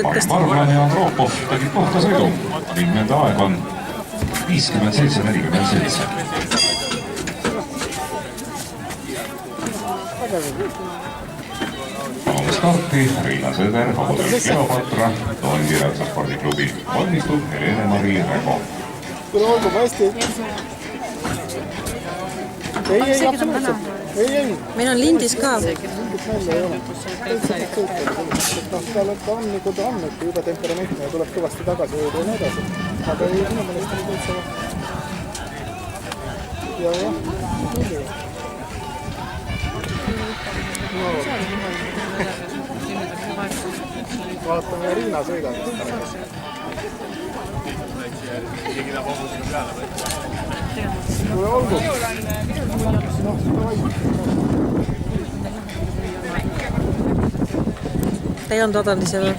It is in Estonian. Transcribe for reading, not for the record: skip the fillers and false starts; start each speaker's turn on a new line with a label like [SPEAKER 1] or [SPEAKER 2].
[SPEAKER 1] Marin Varblane ja Andropov tegid puhtasõidu ning nende aeg on 57:47. Palume starti Riina Sõder, Vabadus Kilopatra, Toongi Ratsaspordiklubi valmistub Helene-Marii Rego.
[SPEAKER 2] Tule olgu hästi. Ei.
[SPEAKER 3] Meil on lindis ka.
[SPEAKER 2] Lindis välja ei ole. Tal on nagu ta on, et juba temperamentne ja tuleb kõvasti tagasi ja nii edasi. Aga ei, minu meelest on täitsa jah, muidugi. Vaatame Riina sõidab. Tule olgu.
[SPEAKER 3] Ta ei olnud odalis või?